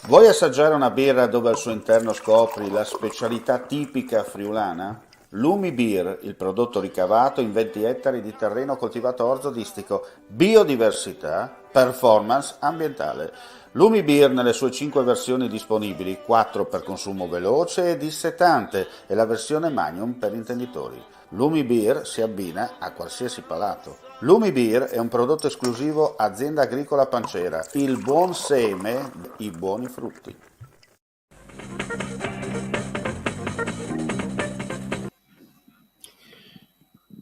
Vuoi assaggiare una birra dove al suo interno scopri la specialità tipica friulana? Lumi Beer, il prodotto ricavato in 20 ettari di terreno coltivato orzodistico, biodiversità, performance ambientale. Lumi Beer nelle sue 5 versioni disponibili, 4 per consumo veloce e dissetante e la versione Magnum per intenditori. Lumi Beer si abbina a qualsiasi palato. Lumi Beer è un prodotto esclusivo Azienda Agricola Pancera, il buon seme, i buoni frutti.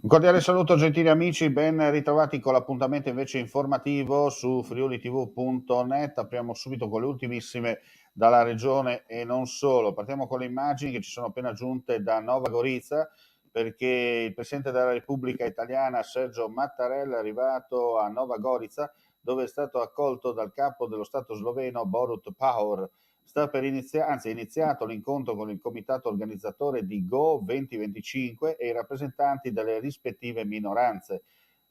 Un cordiale saluto gentili amici, ben ritrovati con l'appuntamento invece informativo su friulitv.net. Apriamo subito con le ultimissime dalla regione e non solo. Partiamo con le immagini che ci sono appena giunte da Nova Gorica, perché il Presidente della Repubblica Italiana Sergio Mattarella è arrivato a Nova Gorica, dove è stato accolto dal capo dello Stato sloveno Borut Pahor. È iniziato l'incontro con il comitato organizzatore di Go 2025 e i rappresentanti delle rispettive minoranze.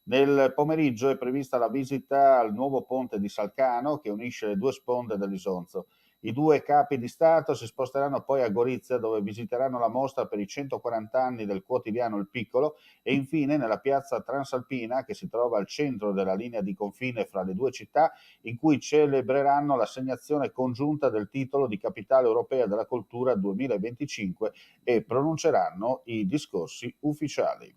Nel pomeriggio è prevista la visita al nuovo ponte di Salcano che unisce le due sponde dell'Isonzo. I due capi di Stato si sposteranno poi a Gorizia, dove visiteranno la mostra per i 140 anni del quotidiano Il Piccolo, e infine nella piazza Transalpina, che si trova al centro della linea di confine fra le due città, in cui celebreranno l'assegnazione congiunta del titolo di Capitale Europea della Cultura 2025 e pronunceranno i discorsi ufficiali.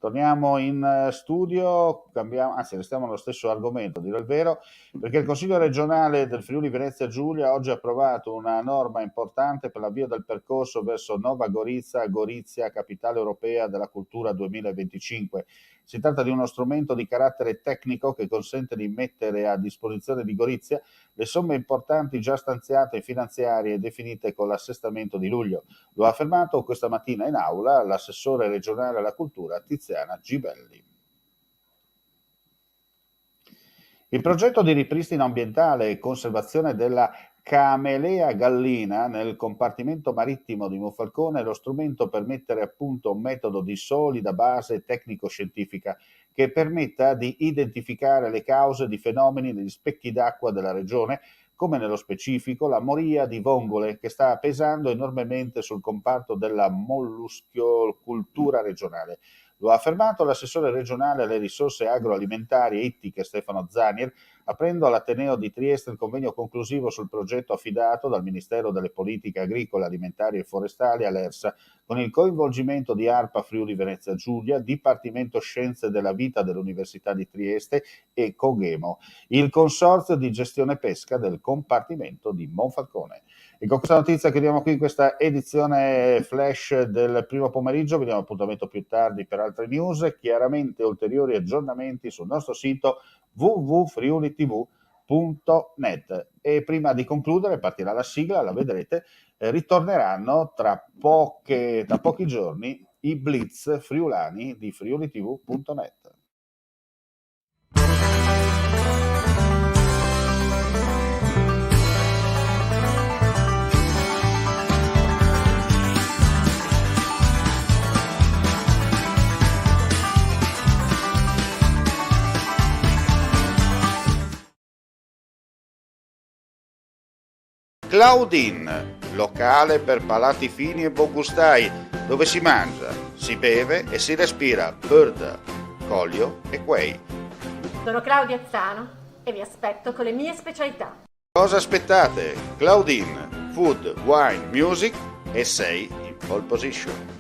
Torniamo in studio, restiamo allo stesso argomento, a dire il vero, perché il Consiglio regionale del Friuli Venezia Giulia oggi ha approvato una norma importante per l'avvio del percorso verso Nova Gorizia, Capitale Europea della Cultura 2025. Si tratta di uno strumento di carattere tecnico che consente di mettere a disposizione di Gorizia le somme importanti già stanziate e finanziarie definite con l'assestamento di luglio. Lo ha affermato questa mattina in aula l'assessore regionale alla cultura Tiziana Gibelli. Il progetto di ripristino ambientale e conservazione della Camelea gallina nel compartimento marittimo di Monfalcone è lo strumento per mettere a punto un metodo di solida base tecnico-scientifica che permetta di identificare le cause di fenomeni negli specchi d'acqua della regione, come nello specifico la moria di vongole che sta pesando enormemente sul comparto della molluschicoltura regionale. Lo ha affermato l'assessore regionale alle risorse agroalimentari e ittiche Stefano Zanier, aprendo all'Ateneo di Trieste il convegno conclusivo sul progetto affidato dal Ministero delle Politiche Agricole, Alimentari e Forestali all'ERSA, con il coinvolgimento di ARPA Friuli Venezia Giulia, Dipartimento Scienze della Vita dell'Università di Trieste e Coghemo, il consorzio di gestione pesca del compartimento di Monfalcone. E con questa notizia chiudiamo qui questa edizione flash del primo pomeriggio. Vi diamo appuntamento più tardi per altre news, chiaramente ulteriori aggiornamenti sul nostro sito www.friulitv.net. E prima di concludere, partirà la sigla, la vedrete, ritorneranno tra pochi giorni i blitz friulani di friulitv.net. Claudine, locale per palati fini e buongustai, dove si mangia, si beve e si respira bird, Collio e Quay. Sono Claudia Zano e vi aspetto con le mie specialità. Cosa aspettate? Claudine, food, wine, music e sei in pole position.